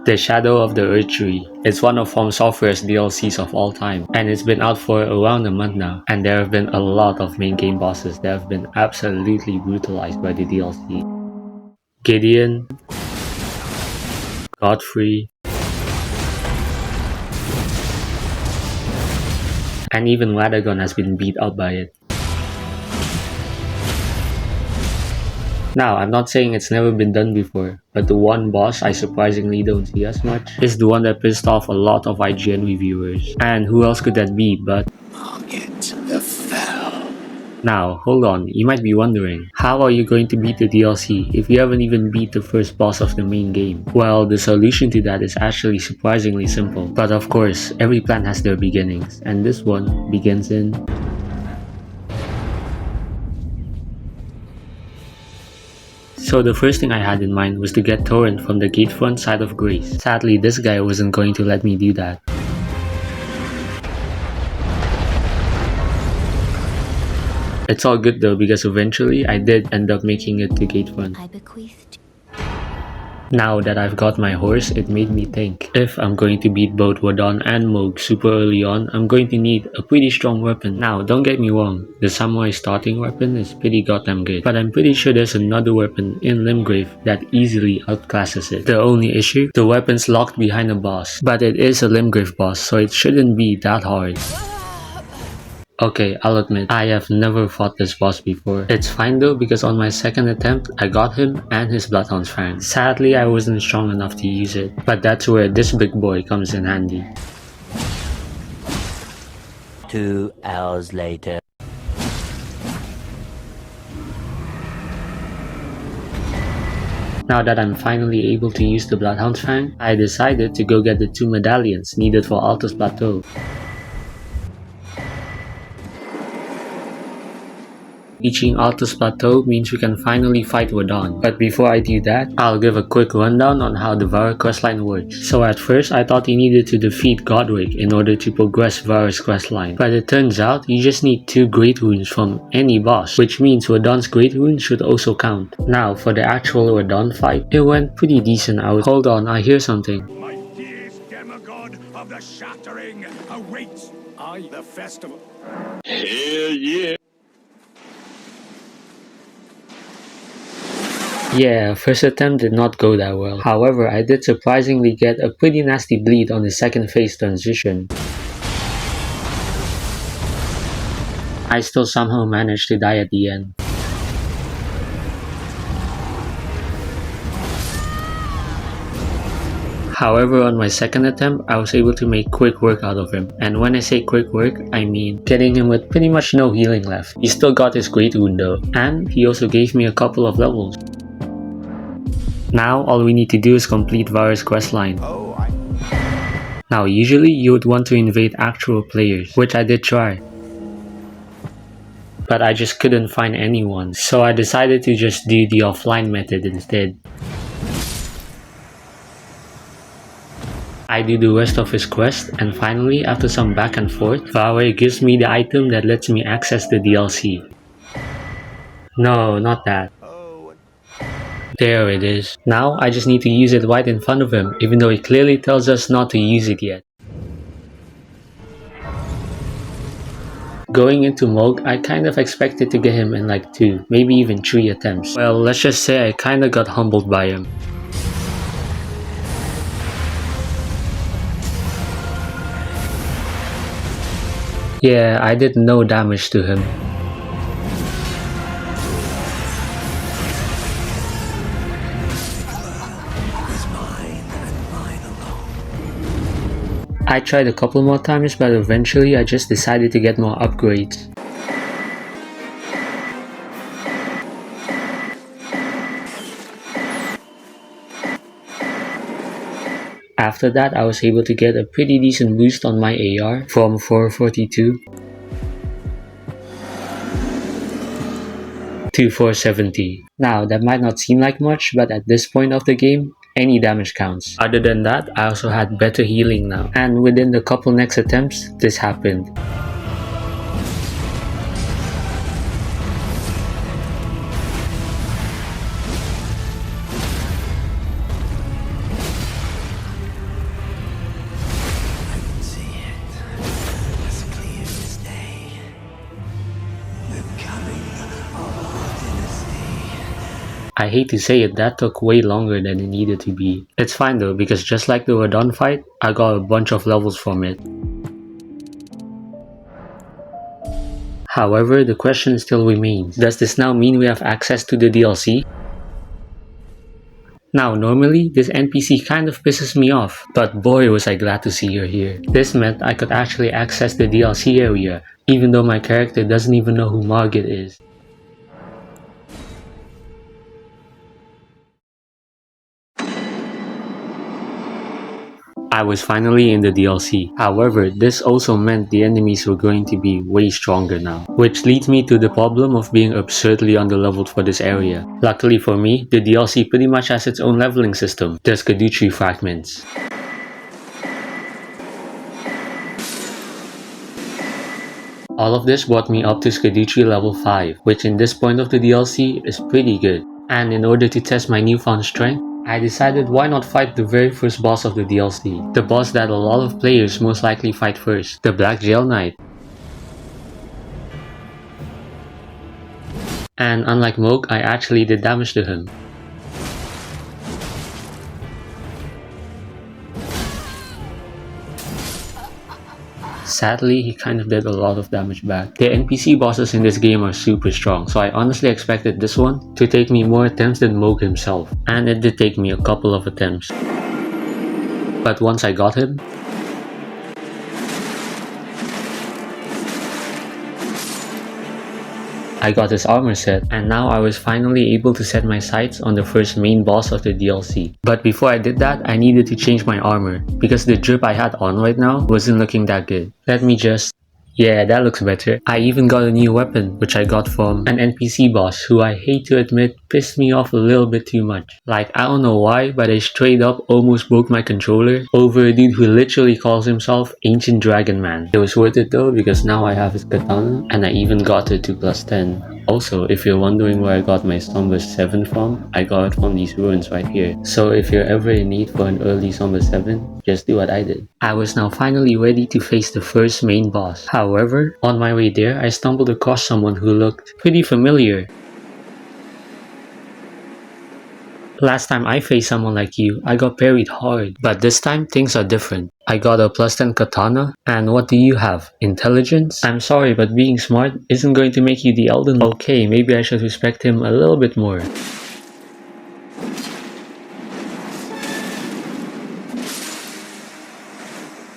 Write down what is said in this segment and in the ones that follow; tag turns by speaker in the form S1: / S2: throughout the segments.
S1: The Shadow of the Erdtree. It's one of From Software's DLCs of all time, and it's been out for around a month now, and there have been a lot of main game bosses that have been absolutely brutalized by the DLC. Gideon, Godfrey, and even Radagon has been beat up by it. Now, I'm not saying it's never been done before, but the one boss I surprisingly don't see as much is the one that pissed off a lot of IGN reviewers. And who else could that be but
S2: Margit the Fell.
S1: Now, hold on, you might be wondering, how are you going to beat the DLC if you haven't even beat the first boss of the main game? Well, the solution to that is actually surprisingly simple. But of course, every plan has their beginnings, and this one begins in... So the first thing I had in mind was to get Torrent from the gatefront side of Grace. Sadly, this guy wasn't going to let me do that. It's all good though, because eventually I did end up making it to gatefront. Now that I've got my horse, it made me think, if I'm going to beat both Wadon and Mohg super early on, I'm going to need a pretty strong weapon. Now, don't get me wrong, the samurai starting weapon is pretty goddamn good, but I'm pretty sure there's another weapon in Limgrave that easily outclasses it. The only issue? The weapon's locked behind a boss, but it is a Limgrave boss, so it shouldn't be that hard. Okay, I'll admit, I have never fought this boss before. It's fine though, because on my second attempt, I got him and his Bloodhound's Fang. Sadly, I wasn't strong enough to use it, but that's where this big boy comes in handy.
S3: 2 hours later.
S1: Now that I'm finally able to use the Bloodhound's Fang, I decided to go get the 2 medallions needed for Altus Plateau. Reaching Altus Plateau means we can finally fight Wadon. But before I do that, I'll give a quick rundown on how the Vara questline works. So at first, I thought you needed to defeat Godric in order to progress Vara's questline. But it turns out, you just need 2 Great Runes from any boss, which means Wadon's Great Rune should also count. Now, for the actual Wadon fight, it went pretty decent. Hold on, I hear something.
S2: My fierce demigod of the shattering awaits the festival. Hell yeah!
S1: Yeah, first attempt did not go that well. However, I did surprisingly get a pretty nasty bleed on the second phase transition. I still somehow managed to die at the end. However, on my second attempt, I was able to make quick work out of him. And when I say quick work, I mean getting him with pretty much no healing left. He still got his Great Rune though, and he also gave me a couple of levels. Now, all we need to do is complete Vara's questline. Now, usually you would want to invade actual players, which I did try. But I just couldn't find anyone, so I decided to just do the offline method instead. I do the rest of his quest, and finally, after some back and forth, Vara gives me the item that lets me access the DLC. No, not that. There it is. Now, I just need to use it right in front of him, even though he clearly tells us not to use it yet. Going into Mohg, I kind of expected to get him in like 2, maybe even 3 attempts. Well, let's just say I kinda got humbled by him. Yeah, I did no damage to him. I tried a couple more times, but eventually I just decided to get more upgrades. After that, I was able to get a pretty decent boost on my AR from 442 to 470. Now, that might not seem like much, but at this point of the game, any damage counts. Other than that, I also had better healing now, and within the couple next attempts, this happened. I hate to say it, that took way longer than it needed to be. It's fine though, because just like the Rodon fight, I got a bunch of levels from it. However, the question still remains, does this now mean we have access to the DLC? Now, normally, this NPC kind of pisses me off, but boy was I glad to see her here. This meant I could actually access the DLC area, even though my character doesn't even know who Margit is. I was finally in the DLC. However, this also meant the enemies were going to be way stronger now. Which leads me to the problem of being absurdly underleveled for this area. Luckily for me, the DLC pretty much has its own leveling system, the Erdtree fragments. All of this brought me up to Erdtree level 5, which in this point of the DLC is pretty good. And in order to test my newfound strength, I decided why not fight the very first boss of the DLC, the boss that a lot of players most likely fight first, the Black Jail Knight. And unlike Mohg, I actually did damage to him. Sadly, he kind of did a lot of damage back. The NPC bosses in this game are super strong, so I honestly expected this one to take me more attempts than Mohg himself. And it did take me a couple of attempts. But once I got him, I got his armor set, and now I was finally able to set my sights on the first main boss of the DLC. But before I did that, I needed to change my armor, because the drip I had on right now wasn't looking that good. Let me just... Yeah, that looks better. I even got a new weapon, which I got from an NPC boss who I hate to admit pissed me off a little bit too much. Like, I don't know why, but I straight up almost broke my controller over a dude who literally calls himself Ancient Dragon Man. It was worth it though, because now I have his katana, and I even got it to +10. Also, if you're wondering where I got my Somber 7 from, I got it from these ruins right here. So if you're ever in need for an early Somber 7, just do what I did. I was now finally ready to face the first main boss. However, on my way there, I stumbled across someone who looked pretty familiar. Last time I faced someone like you, I got parried hard, but this time things are different. I got a +10 katana, and what do you have? Intelligence? I'm sorry, but being smart isn't going to make you the Elden. Okay, maybe I should respect him a little bit more.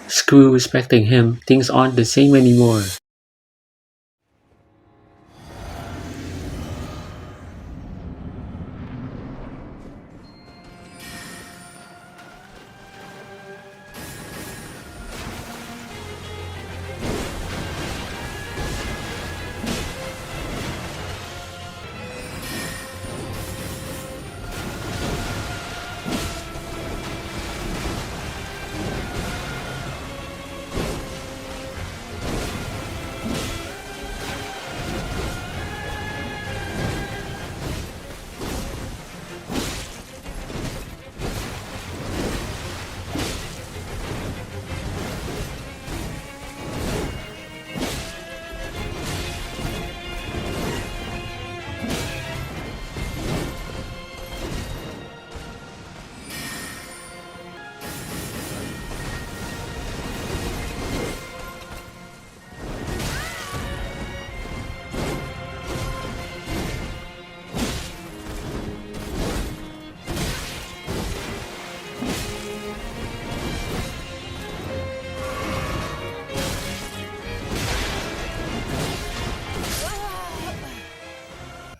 S1: Screw respecting him, things aren't the same anymore.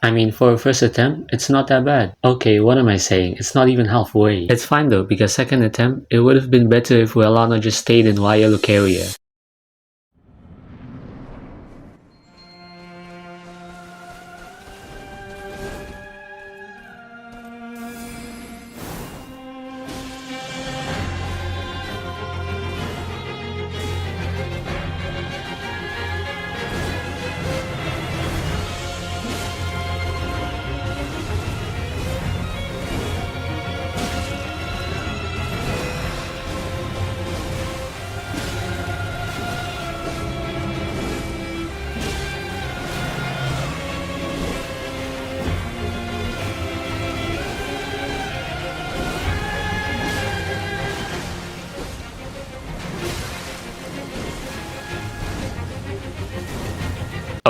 S1: I mean, for a first attempt, it's not that bad. Okay, what am I saying? It's not even halfway. It's fine though, because second attempt, it would have been better if Welana just stayed in Waya Lucaria.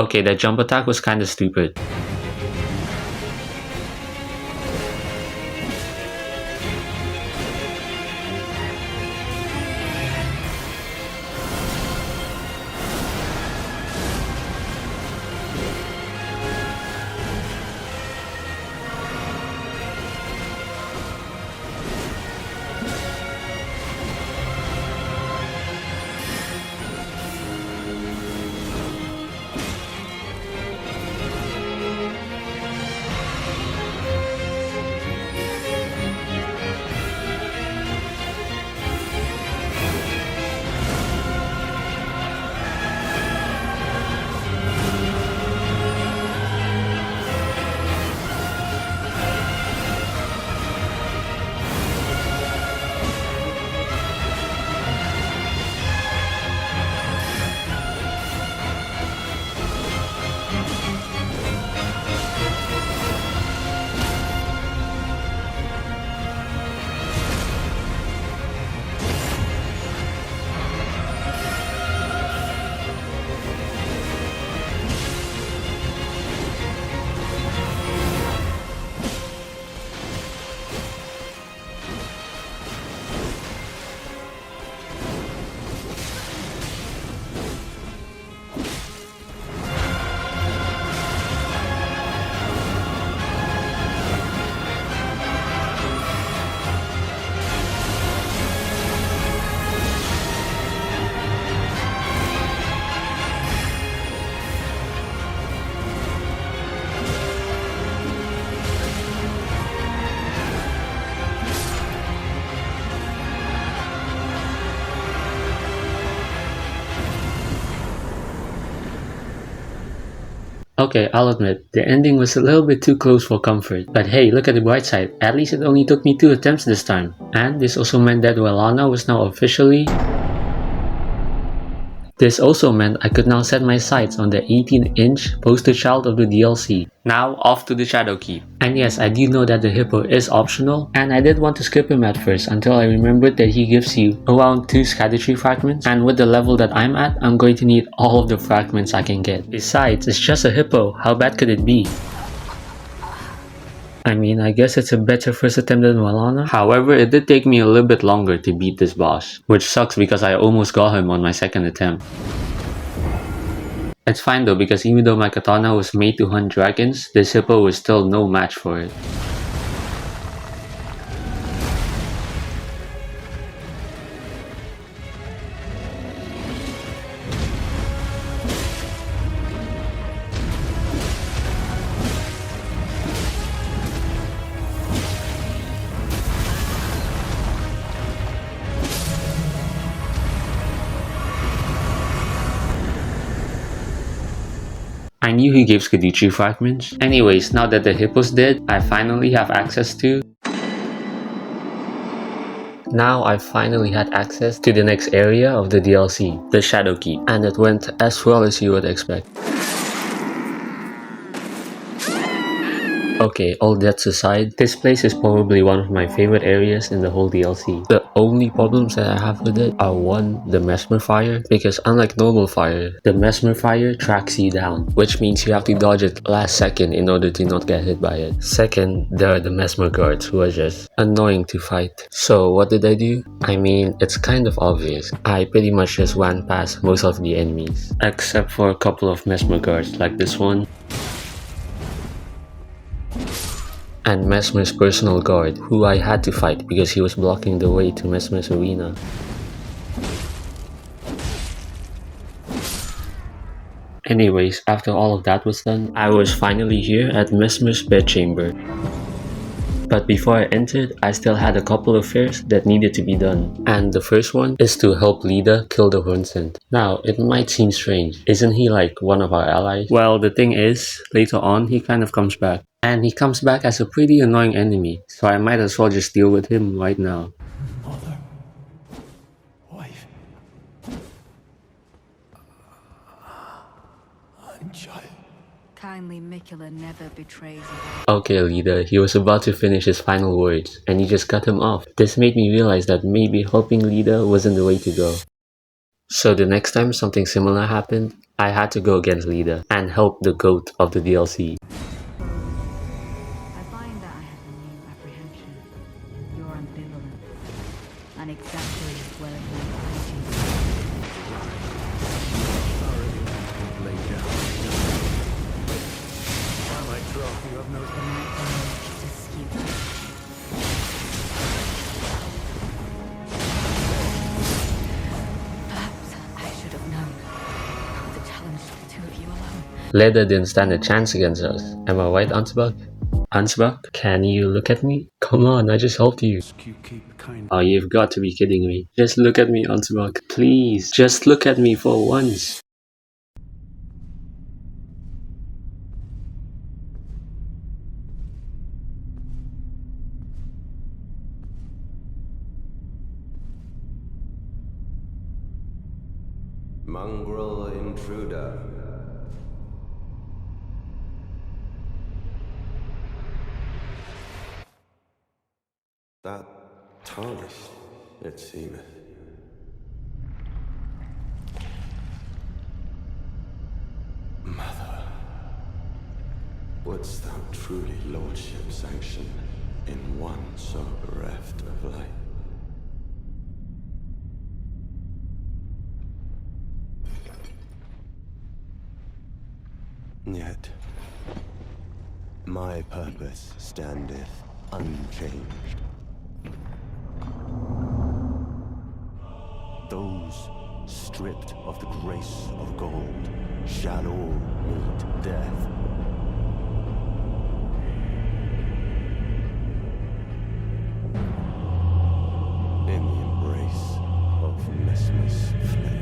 S1: Okay, that jump attack was kinda stupid. Okay, I'll admit, the ending was a little bit too close for comfort. But hey, look at the bright side, at least it only took me 2 attempts this time. And this also meant that Welana was now officially... This also meant I could now set my sights on the 18-inch poster child of the DLC. Now off to the Shadow Keep. And yes, I do know that the hippo is optional, and I did want to skip him at first until I remembered that he gives you around 2 Erdtree fragments, and with the level that I'm at, I'm going to need all of the fragments I can get. Besides, it's just a hippo, how bad could it be? I mean, I guess it's a better first attempt than Welana. However, it did take me a little bit longer to beat this boss, which sucks because I almost got him on my second attempt. It's fine though, because even though my katana was made to hunt dragons, this hippo was still no match for it. I knew he gave Erdtree fragments. Anyways, now that the hippo's dead, I finally have access to... Now I finally had access to the next area of the DLC, the Shadow Keep, and it went as well as you would expect. Okay, all that aside, this place is probably one of my favorite areas in the whole DLC. The only problems that I have with it are 1, the Messmer fire, because unlike normal fire, the Messmer fire tracks you down, which means you have to dodge it last second in order to not get hit by it. Second, there are the Messmer guards who are just annoying to fight. So what did I do? I mean, it's kind of obvious. I pretty much just ran past most of the enemies, except for a couple of Messmer guards like this one, and Messmer's personal guard, who I had to fight because he was blocking the way to Messmer's arena. Anyways, after all of that was done, I was finally here at Messmer's bedchamber. But before I entered, I still had a couple of affairs that needed to be done. And the first one is to help Lida kill the Hornsent. Now, it might seem strange, isn't he like one of our allies? Well, the thing is, later on he kind of comes back. And he comes back as a pretty annoying enemy, so I might as well just deal with him right now.
S2: Mother. Wife. And child.
S4: Kindly Mikula never betrays you.
S1: Okay, leader, he was about to finish his final words, and you just cut him off. This made me realize that maybe helping Lida wasn't the way to go. So the next time something similar happened, I had to go against Leader and help the GOAT of the DLC.
S4: I find that I have a new apprehension. You're ambivalent. And exactly as well as my apologies.
S2: Lay down. By my troth, you have no...
S4: Just askew. Perhaps I should have known. The challenge the two of you alone.
S1: Leader didn't stand a chance against us. Am I right, Ansbach? Ansbach, can you look at me? Come on, I just helped you.
S2: You keep kind.
S1: Oh, you've got to be kidding me. Just look at me, Ansbach. Please, just look at me for once.
S5: Mongrel intruder. That tarnished, it seemeth. Mother, wouldst thou truly lordship sanction in one so bereft of light? Yet, my purpose standeth unchanged. Those stripped of the grace of gold shall all meet death. In the embrace of Messmer's flame.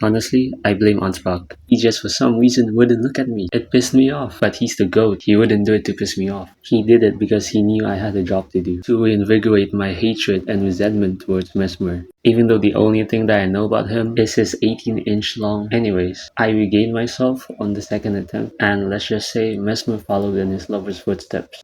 S1: Honestly, I blame Ansbach. He just for some reason wouldn't look at me. It pissed me off. But he's the GOAT. He wouldn't do it to piss me off. He did it because he knew I had a job to do. To reinvigorate my hatred and resentment towards Messmer. Even though the only thing that I know about him is his 18-inch long. Anyways, I regained myself on the second attempt. And let's just say Messmer followed in his lover's footsteps.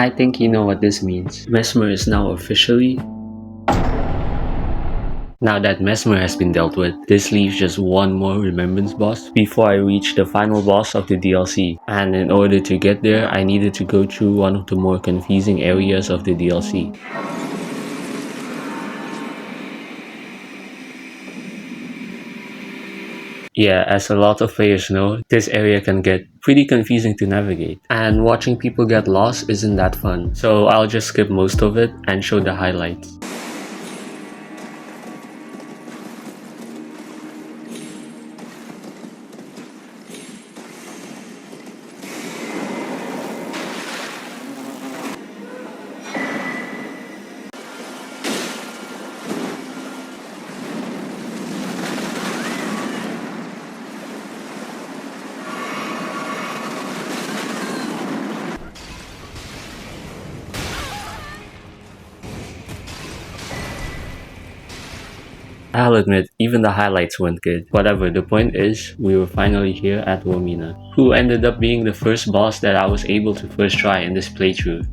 S1: I think you know what this means. Messmer is now officially... Now that Messmer has been dealt with, this leaves just one more remembrance boss before I reach the final boss of the DLC. And in order to get there, I needed to go through one of the more confusing areas of the DLC. Yeah, as a lot of players know, this area can get pretty confusing to navigate, and watching people get lost isn't that fun, so I'll just skip most of it and show the highlights. I'll admit, even the highlights weren't good. Whatever, the point is, we were finally here at Womina, who ended up being the first boss that I was able to first try in this playthrough.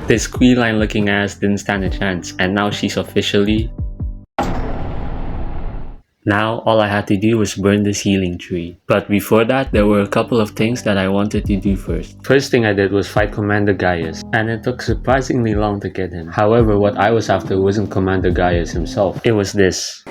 S1: This queen-line looking ass didn't stand a chance, and now she's officially... Now, all I had to do was burn this healing tree. But before that, there were a couple of things that I wanted to do first. First thing I did was fight Commander Gaius, and it took surprisingly long to get him. However, what I was after wasn't Commander Gaius himself, it was this.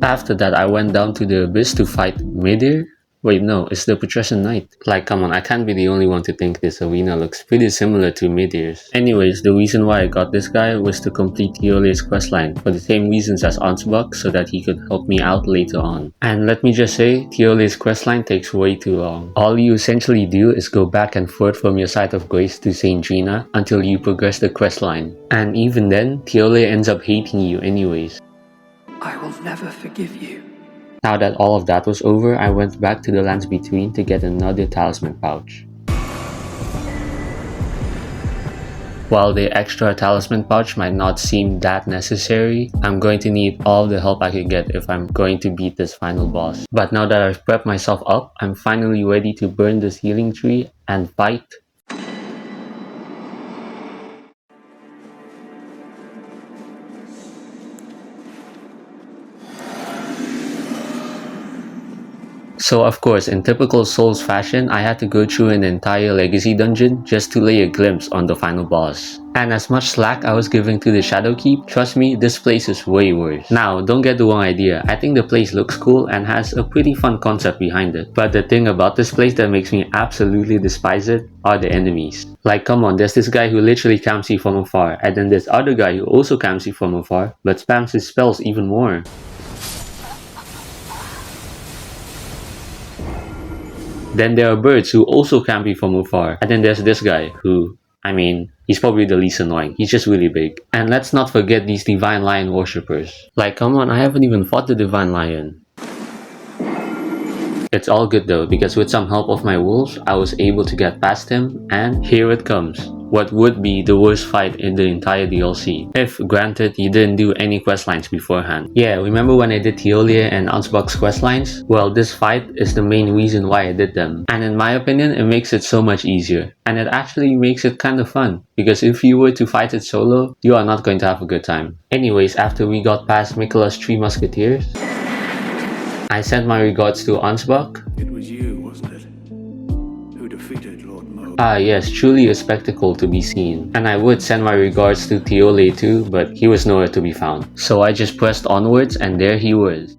S1: After that, I went down to the abyss to fight Midir. Wait, no, it's the Patrician Knight. Like, come on, I can't be the only one to think this arena looks pretty similar to Midir's. Anyways, the reason why I got this guy was to complete Tiole's questline, for the same reasons as Ansbach, so that he could help me out later on. And let me just say, Tiole's questline takes way too long. All you essentially do is go back and forth from your site of grace to Saint Gina until you progress the questline. And even then, Tiole ends up hating you anyways.
S6: I will never forgive you.
S1: Now that all of that was over, I went back to the Lands Between to get another talisman pouch. While the extra talisman pouch might not seem that necessary, I'm going to need all the help I can get if I'm going to beat this final boss. But now that I've prepped myself up, I'm finally ready to burn this healing tree and fight. So of course, in typical Souls fashion, I had to go through an entire legacy dungeon just to lay a glimpse on the final boss. And as much slack I was giving to the Shadowkeep, trust me, this place is way worse. Now, don't get the wrong idea, I think the place looks cool and has a pretty fun concept behind it. But the thing about this place that makes me absolutely despise it are the enemies. Like, come on, there's this guy who literally camps you from afar, and then this other guy who also camps you from afar, but spams his spells even more. Then there are birds who also camp you from afar. And then there's this guy who, I mean, he's probably the least annoying. He's just really big. And let's not forget these Divine Lion worshippers. Like, come on, I haven't even fought the Divine Lion. It's all good though, because with some help of my wolves, I was able to get past him, and here it comes. What would be the worst fight in the entire DLC, if granted you didn't do any questlines beforehand. Yeah, remember when I did Tiole and Ansbach's questlines? Well, this fight is the main reason why I did them. And in my opinion, it makes it so much easier. And it actually makes it kind of fun, because if you were to fight it solo, you are not going to have a good time. Anyways, after we got past Mikola's 3 musketeers, I sent my regards to Ansbach.
S2: It was you, wasn't it? Who defeated Lord Mohg?
S1: Ah yes, truly a spectacle to be seen. And I would send my regards to Tiole too, but he was nowhere to be found. So I just pressed onwards and there he was.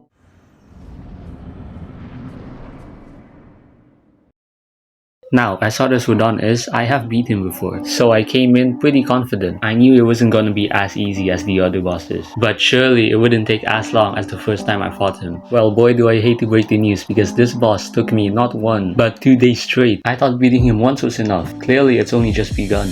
S1: Now, as hard as Rodon is, I have beat him before, so I came in pretty confident. I knew it wasn't gonna be as easy as the other bosses, but surely it wouldn't take as long as the first time I fought him. Well, boy do I hate to break the news, because this boss took me not 1, but 2 days straight. I thought beating him once was enough. Clearly it's only just begun.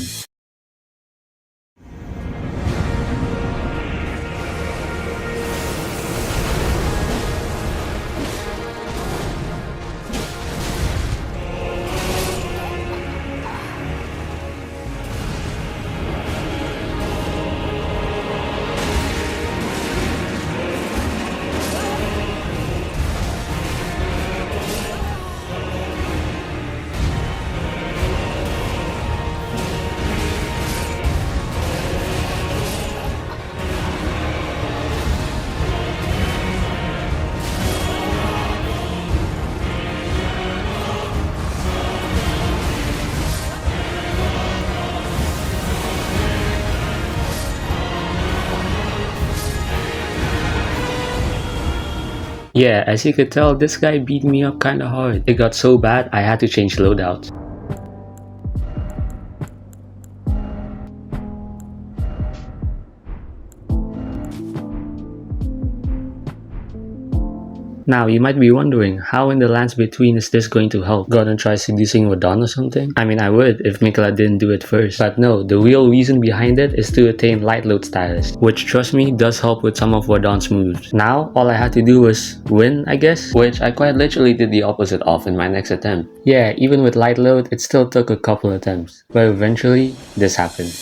S1: Yeah, as you could tell, this guy beat me up kinda hard. It got so bad, I had to change loadouts. Now, you might be wondering, how in the Lands Between is this going to help? Gonna try seducing Rodon or something? I mean, I would if Mikola didn't do it first. But no, the real reason behind it is to attain Light Load status, which, trust me, does help with some of Rodon's moves. Now, all I had to do was win, I guess, which I quite literally did the opposite of in my next attempt. Yeah, even with Light Load, it still took a couple attempts, but eventually, this happened.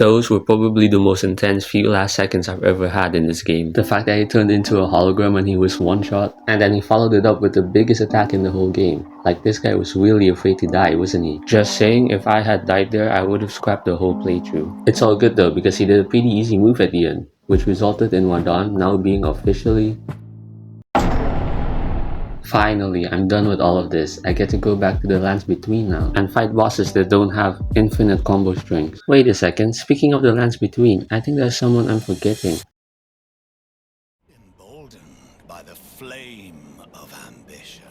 S1: Those were probably the most intense few last seconds I've ever had in this game. The fact that he turned into a hologram when he was one shot, and then he followed it up with the biggest attack in the whole game. Like, this guy was really afraid to die, wasn't he? Just saying, if I had died there, I would have scrapped the whole playthrough. It's all good though, because he did a pretty easy move at the end, which resulted in Wadon now being officially... Finally, I'm done with all of this. I get to go back to the lands between now and fight bosses that don't have infinite combo strings. Wait a second, speaking of the lands between, I think there's someone I'm forgetting.
S5: Emboldened by the flame of ambition.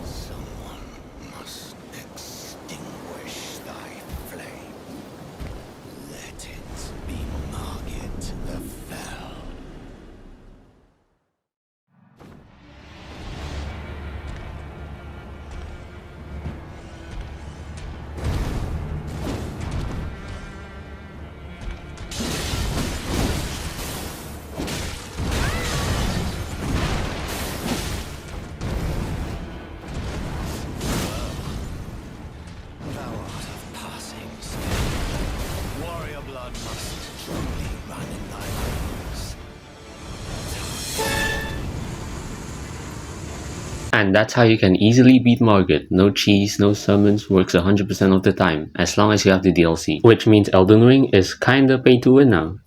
S5: Someone must extinguish thy flame. Let it be Margit the Fell. Thou art of passing skill. Warrior blood must truly run in thy veins.
S1: And that's how you can easily beat Margit. No cheese, no summons, works 100% of the time, as long as you have the DLC. Which means Elden Ring is kinda pay to win now.